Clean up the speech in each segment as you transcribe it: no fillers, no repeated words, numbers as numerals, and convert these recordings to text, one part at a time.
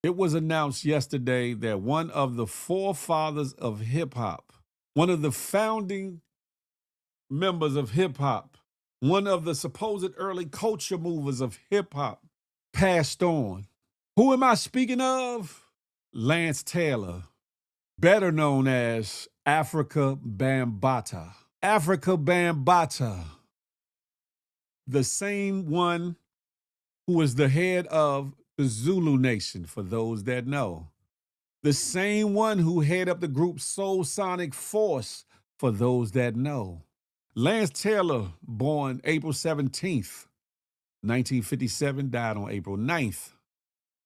It was announced yesterday that one of the forefathers of hip hop, one of the founding members of hip hop, one of the supposed early culture movers of hip hop, passed on. Who am I speaking of? Lance Taylor, better known as Afrika Bambaataa. Afrika Bambaataa, the same one who was the head of the Zulu Nation, for those that know. The same one who headed up the group Soul Sonic Force, for those that know. Lance Taylor, born April 17th, 1957, died on April 9th,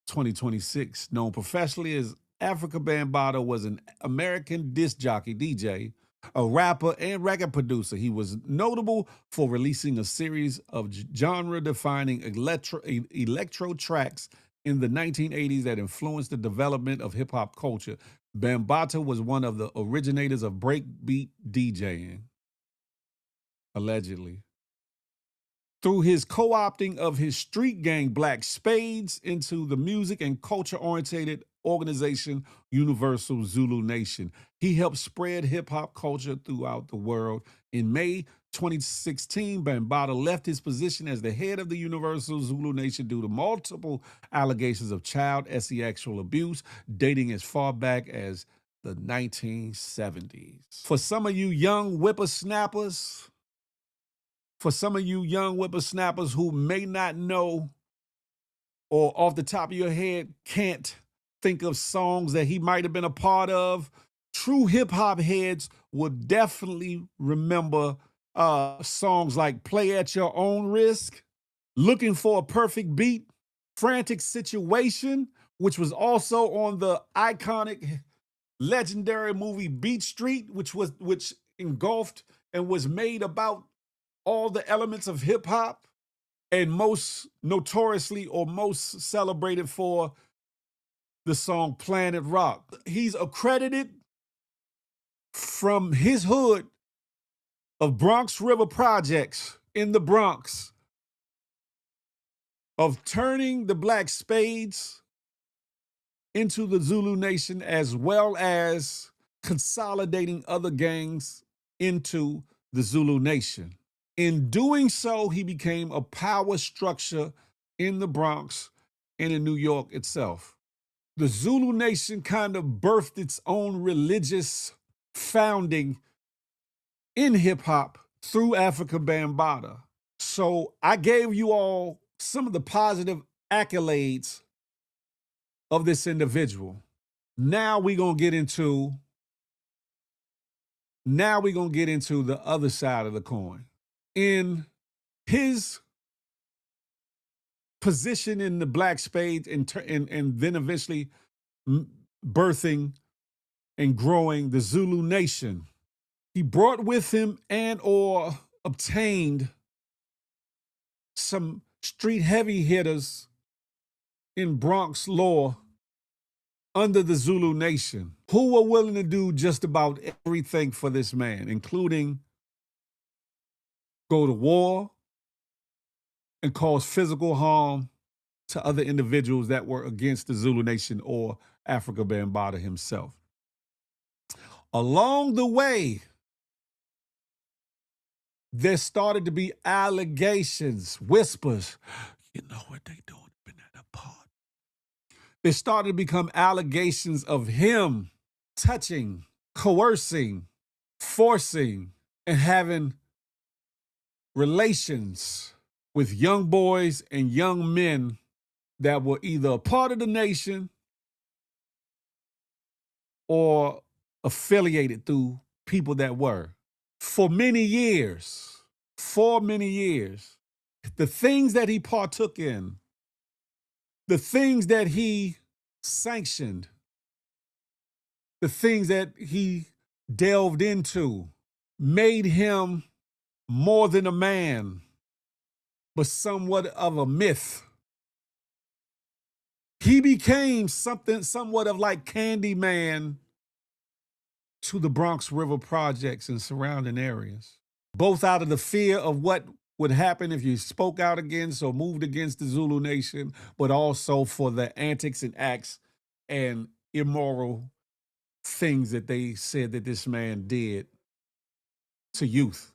2026. Known professionally as Afrika Bambaataa, was an American disc jockey, DJ, a rapper, and record producer. He was notable for releasing a series of genre-defining electro tracks in the 1980s that influenced the development of hip-hop culture. Bambaataa was one of the originators of breakbeat DJing, allegedly, through his co-opting of his street gang Black Spades into the music and culture-oriented organization Universal Zulu Nation. He helped spread hip-hop culture throughout the world. In May 2016, Bambaataa left his position as the head of the Universal Zulu Nation due to multiple allegations of child sexual abuse dating as far back as the 1970s. For some of you young whippersnappers who may not know or off the top of your head can't think of songs that he might have been a part of, true hip-hop heads will definitely remember songs like Play at Your Own Risk, Looking for a Perfect Beat, Frantic Situation, which was also on the iconic, legendary movie Beat Street, which engulfed and was made about all the elements of hip-hop, and most notoriously or most celebrated for the song Planet Rock. He's accredited from his hood of Bronx River Projects in the Bronx of turning the Black Spades into the Zulu Nation, as well as consolidating other gangs into the Zulu Nation. In doing so, he became a power structure in the Bronx and in New York itself. The Zulu Nation kind of birthed its own religious founding in hip-hop through Afrika Bambaataa. So I gave you all some of the positive accolades of this individual. Now we're going to get into the other side of the coin. In his position in the Black Spades and then eventually birthing and growing the Zulu Nation, he brought with him and or obtained some street heavy hitters in Bronx lore under the Zulu Nation who were willing to do just about everything for this man, including go to war and cause physical harm to other individuals that were against the Zulu Nation or Afrika Bambaataa himself. Along the way, there started to be allegations, whispers, you know what they doing in that part. There started to become allegations of him touching, coercing, forcing, and having relations with young boys and young men that were either a part of the nation or affiliated through people that were. For many years, the things that he partook in, the things that he sanctioned, the things that he delved into made him more than a man, but somewhat of a myth. He became somewhat of like Candyman to the Bronx River Projects and surrounding areas, both out of the fear of what would happen if you spoke out against or moved against the Zulu Nation, but also for the antics and acts and immoral things that they said that this man did to youth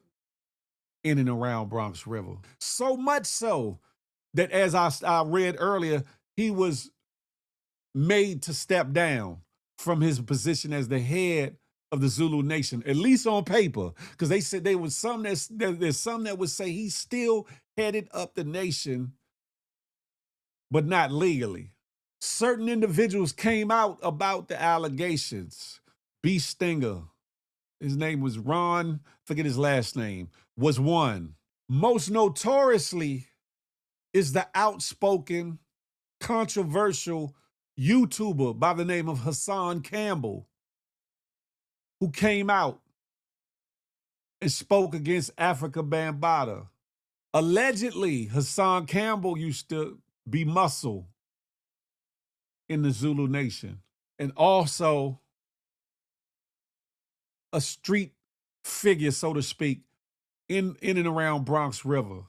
in and around Bronx River. So much so that, as I read earlier, he was made to step down from his position as the head of the Zulu Nation, at least on paper, because they said there's some that would say he still headed up the nation, but not legally. Certain individuals came out about the allegations. B. Stinger, his name was Ron, forget his last name, was one. Most notoriously is the outspoken, controversial YouTuber by the name of Hassan Campbell, who came out and spoke against Afrika Bambaataa. Allegedly, Hassan Campbell used to be muscle in the Zulu Nation and also a street figure, so to speak, in and around Bronx River.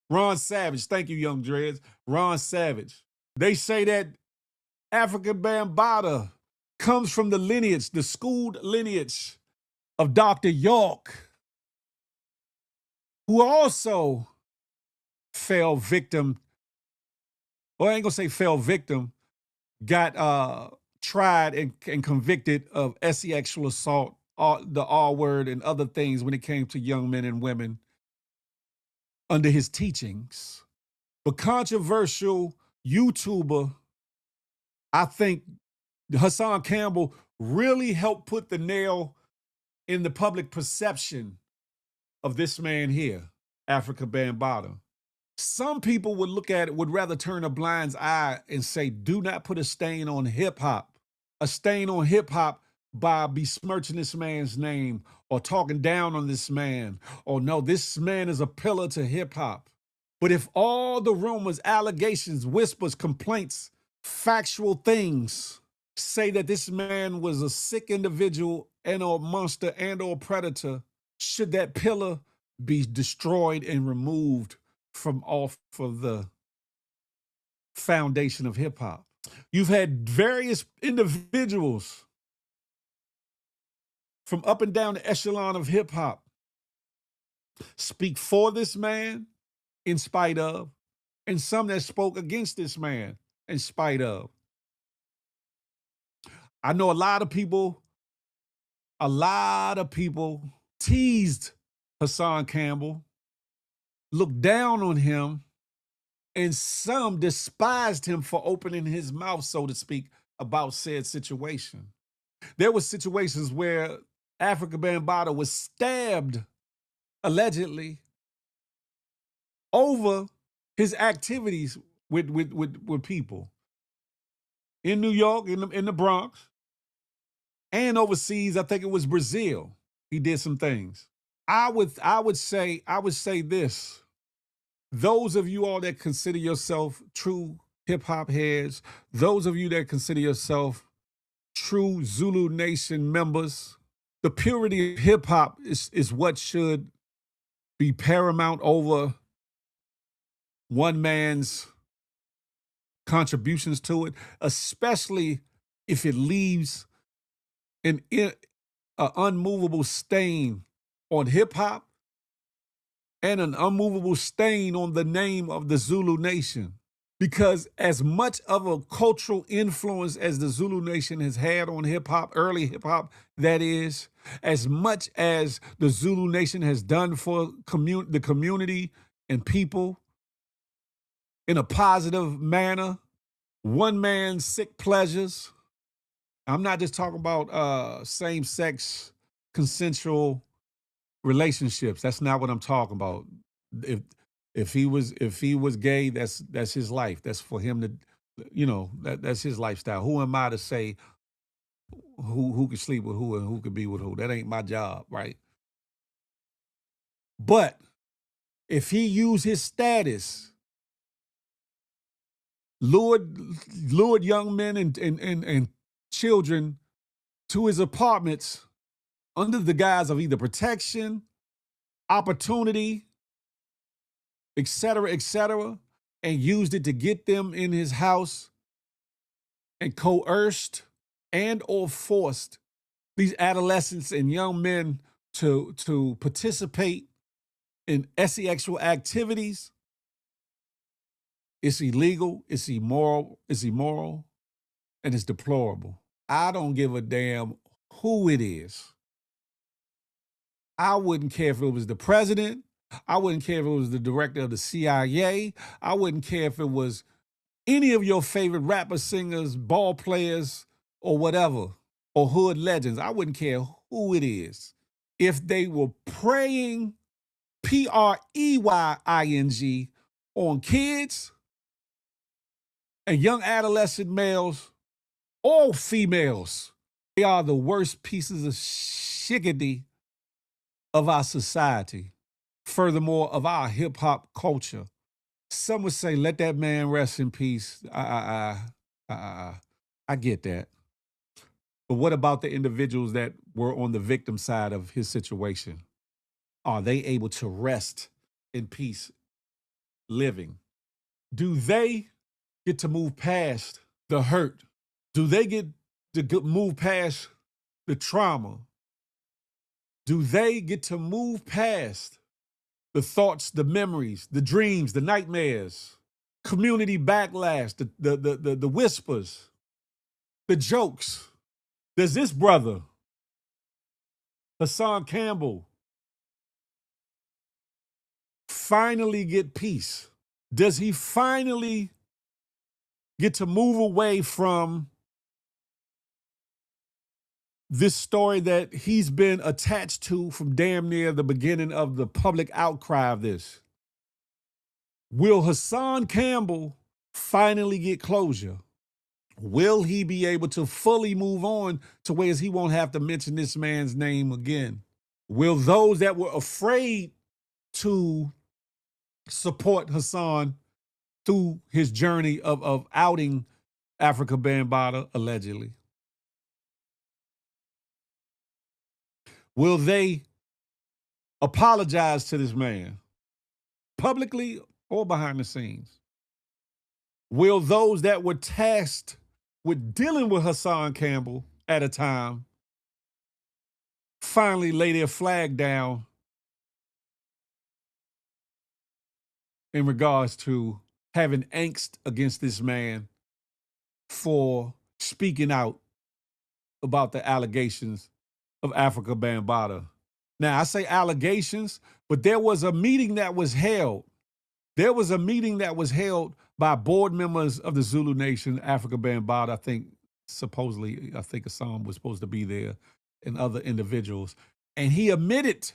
Ron Savage, thank you, Young Dreads. Ron Savage. They say that Afrika Bambaataa comes from the lineage, the schooled lineage of Dr. York, who also fell victim, or I ain't gonna say fell victim, got tried and convicted of sexual assault, the R word, and other things when it came to young men and women under his teachings. But controversial YouTuber, I think Hassan Campbell really helped put the nail in the public perception of this man here, Afrika Bambaataa. Some people would look at it, would rather turn a blind eye and say, do not put a stain on hip hop, by besmirching this man's name or talking down on this man, or no, this man is a pillar to hip hop. But if all the rumors, allegations, whispers, complaints, factual things say that this man was a sick individual and or monster and or predator, should that pillar be destroyed and removed from off of the foundation of hip hop? You've had various individuals from up and down the echelon of hip hop speak for this man in spite of, and some that spoke against this man in spite of. I know a lot of people teased Hassan Campbell, looked down on him, and some despised him for opening his mouth, so to speak, about said situation. There were situations where Afrika Bambaataa was stabbed, allegedly, over his activities with people in New York, in the Bronx, and overseas. I think it was Brazil. He did some things. I would say this. Those of you all that consider yourself true hip hop heads, those of you that consider yourself true Zulu Nation members, the purity of hip hop is what should be paramount over one man's contributions to it, especially if it leaves an unmovable stain on hip hop and an unmovable stain on the name of the Zulu Nation. Because as much of a cultural influence as the Zulu Nation has had on hip hop, early hip hop, that is, as much as the Zulu Nation has done for the community and people in a positive manner, one man's sick pleasures. I'm not just talking about same-sex consensual relationships. That's not what I'm talking about. If he was gay, that's his life. That's for him to, that's his lifestyle. Who am I to say who can sleep with who and who can be with who? That ain't my job, right? But if he used his status, lured young men and children to his apartments under the guise of either protection, opportunity, et cetera, and used it to get them in his house and coerced and or forced these adolescents and young men to participate in sexual activities. It's illegal, it's immoral, and it's deplorable. I don't give a damn who it is. I wouldn't care if it was the president. I wouldn't care if it was the director of the CIA. I wouldn't care if it was any of your favorite rappers, singers, ball players, or whatever, or hood legends. I wouldn't care who it is. If they were preying, preying, on kids and young adolescent males or females, they are the worst pieces of shiggity of our society. Furthermore, of our hip hop culture. Some would say, let that man rest in peace. I get that. But what about the individuals that were on the victim side of his situation? Are they able to rest in peace living? Do they get to move past the hurt? Do they get to move past the trauma? Do they get to move past the thoughts, the memories, the dreams, the nightmares, community backlash, the whispers, the jokes? Does this brother, Hassan Campbell, finally get peace? Does he finally get to move away from this story that he's been attached to from damn near the beginning of the public outcry of this? Will Hassan Campbell finally get closure? Will he be able to fully move on to where he won't have to mention this man's name again? Will those that were afraid to support Hassan through his journey of outing Afrika Bambaataa, allegedly, will they apologize to this man publicly or behind the scenes? Will those that were tasked with dealing with Hassan Campbell at a time finally lay their flag down in regards to having angst against this man for speaking out about the allegations of Afrika Bambaataa? Now, I say allegations, but there was a meeting that was held. There was a meeting that was held by board members of the Zulu Nation, Afrika Bambaataa. I think Hassan was supposed to be there and other individuals. And he admitted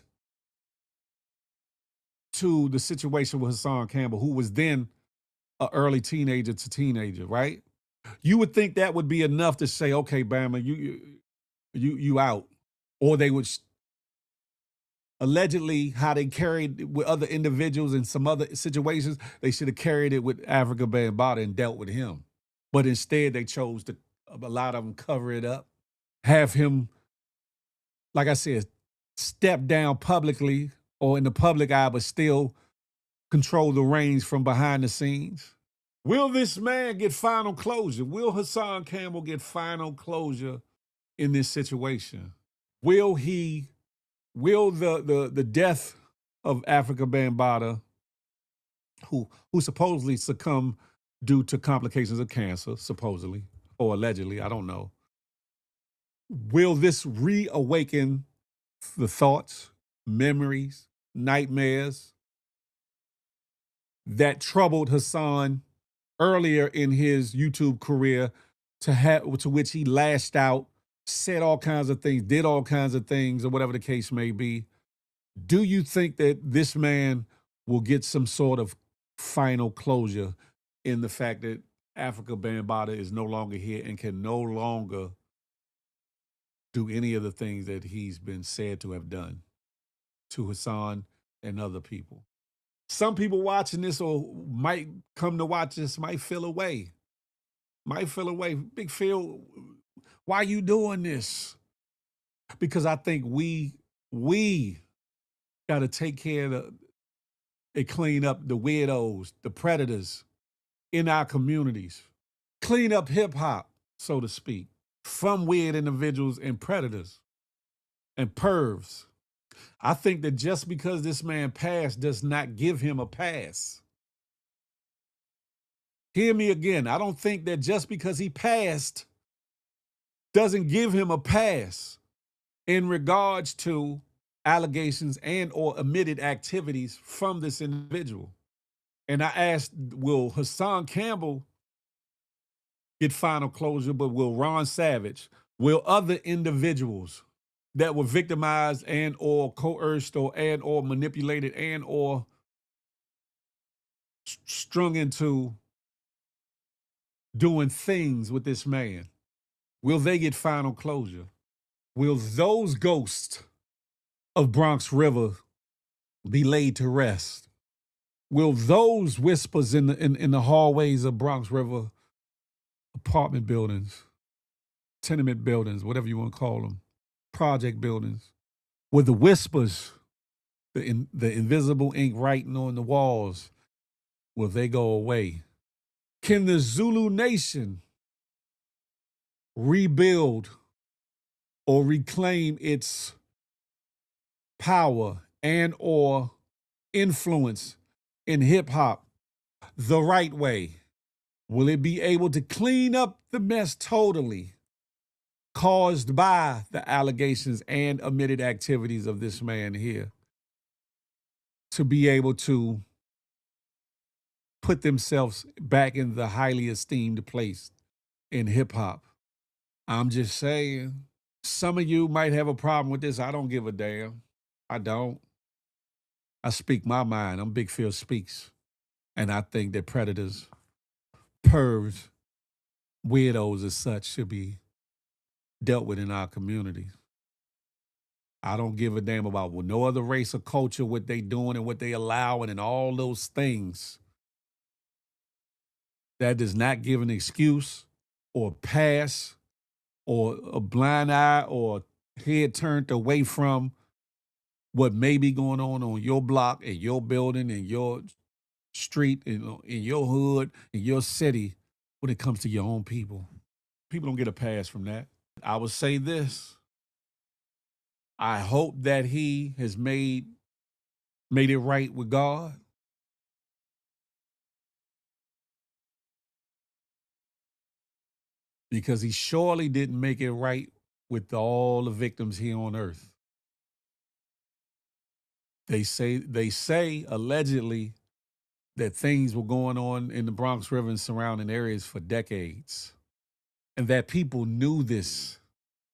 to the situation with Hassan Campbell, who was then an early teenager, right? You would think that would be enough to say, okay, Bama, you out. Or they would allegedly, how they carried with other individuals in some other situations, they should have carried it with Afrika Bambaataa and dealt with him. But instead, they chose to, a lot of them, cover it up, have him, like I said, step down publicly or in the public eye, but still control the reins from behind the scenes. Will this man get final closure? Will Hassan Campbell get final closure in this situation? Will the death of Afrika Bambaataa, who supposedly succumbed due to complications of cancer, supposedly, or allegedly, I don't know. Will this reawaken the thoughts, memories, nightmares that troubled Hassan earlier in his YouTube career, to which he lashed out, said all kinds of things, did all kinds of things, or whatever the case may be? Do you think that this man will get some sort of final closure in the fact that Afrika Bambaataa is no longer here and can no longer do any of the things that he's been said to have done to Hassan and other people? Some people watching this or might come to watch this might feel away. Big Phil, why you doing this? Because I think we got to take care of and clean up the weirdos, the predators in our communities. Clean up hip hop. so to speak, from weird individuals and predators and pervs. I think that just because this man passed does not give him a pass. Hear me again. I don't think that just because he passed doesn't give him a pass in regards to allegations and or omitted activities from this individual. And I asked, will Hassan Campbell get final closure, but will Ron Savage, will other individuals that were victimized and or coerced or and or manipulated and or strung into doing things with this man, will they get final closure? Will those ghosts of Bronx River be laid to rest? Will those whispers in the hallways of Bronx River apartment buildings, tenement buildings, whatever you want to call them, project buildings, with the whispers, the invisible ink writing on the walls, will they go away? Can the Zulu Nation rebuild or reclaim its power and or influence in hip hop the right way? Will it be able to clean up the mess totally caused by the allegations and omitted activities of this man here, to be able to put themselves back in the highly esteemed place in hip hop? I'm just saying, some of you might have a problem with this. I don't give a damn. I don't. I speak my mind. I'm Big Phil Speaks. And I think that predators, pervs, weirdos as such should be dealt with in our communities. I don't give a damn about no other race or culture, what they doing and what they allowing and all those things. That does not give an excuse or pass or a blind eye or head turned away from what may be going on your block, in your building, in your street, in your hood, in your city, when it comes to your own people. People don't get a pass from that. I would say this. I hope that he has made it right with God. Because he surely didn't make it right with all the victims here on earth. They say allegedly that things were going on in the Bronx River and surrounding areas for decades. And that people knew this,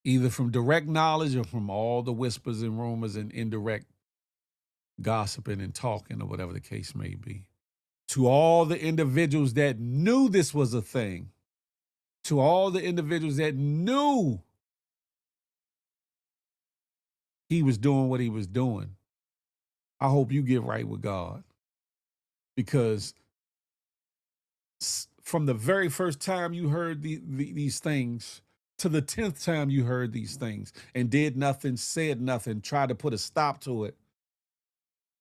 either from direct knowledge or from all the whispers and rumors and indirect gossiping and talking or whatever the case may be. To all the individuals that knew this was a thing, to all the individuals that knew he was doing what he was doing, I hope you get right with God. Because from the very first time you heard these things to the 10th time you heard these things and did nothing, said nothing, tried to put a stop to it,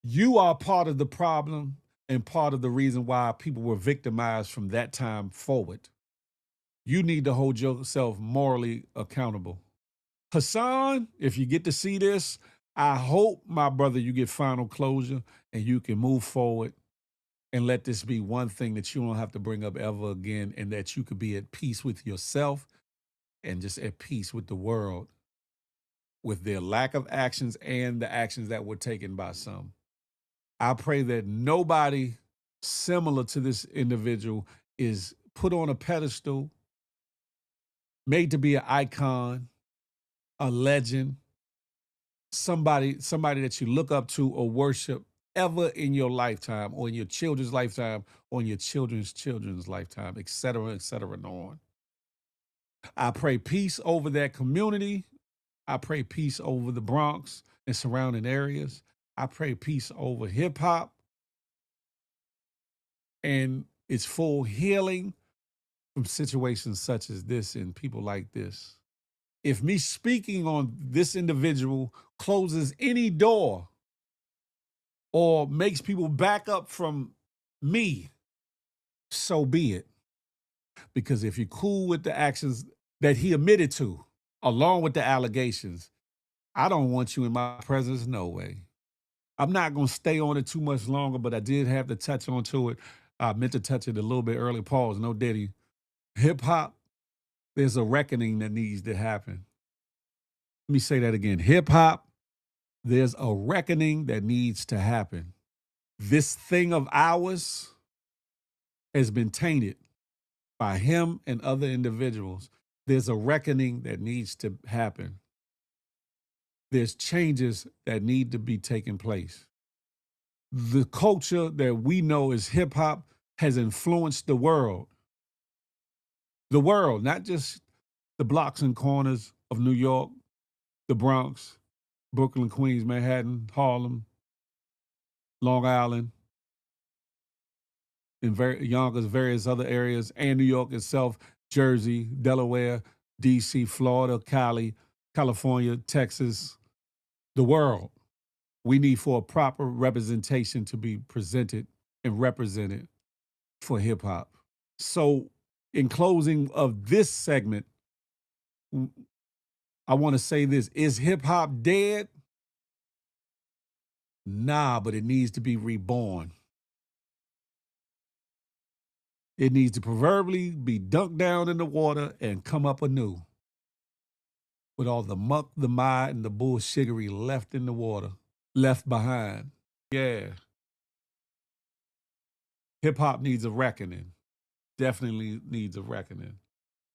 you are part of the problem and part of the reason why people were victimized from that time forward. You need to hold yourself morally accountable. Hassan, if you get to see this, I hope, my brother, you get final closure and you can move forward and let this be one thing that you don't have to bring up ever again, and that you could be at peace with yourself and just at peace with the world, with their lack of actions and the actions that were taken by some. I pray that nobody similar to this individual is put on a pedestal, made to be an icon, a legend, somebody that you look up to or worship ever in your lifetime, or in your children's lifetime, or in your children's lifetime, et cetera, and on. I pray peace over that community. I pray peace over the Bronx and surrounding areas. I pray peace over hip hop and its full healing from situations such as this and people like this. If me speaking on this individual closes any door or makes people back up from me, so be it. Because if you're cool with the actions that he admitted to, along with the allegations, I don't want you in my presence, no way. I'm not going to stay on it too much longer, but I did have to touch onto it. I meant to touch it a little bit early. Pause, no diddy. Hip hop, there's a reckoning that needs to happen. Let me say that again. Hip hop, there's a reckoning that needs to happen. This thing of ours has been tainted by him and other individuals. There's a reckoning that needs to happen. There's changes that need to be taking place. The culture that we know as hip hop has influenced the world. The world, not just the blocks and corners of New York, the Bronx, Brooklyn, Queens, Manhattan, Harlem, Long Island, in Yonkers, various other areas, and New York itself, Jersey, Delaware, DC, Florida, Cali, California, Texas, the world. We need for a proper representation to be presented and represented for hip hop. So, in closing of this segment, I want to say this: is hip hop dead? Nah, but it needs to be reborn. It needs to proverbially be dunked down in the water and come up anew, with all the muck, the mire, and the bullshittery left in the water, left behind. Yeah. Hip hop needs a reckoning. Definitely needs a reckoning.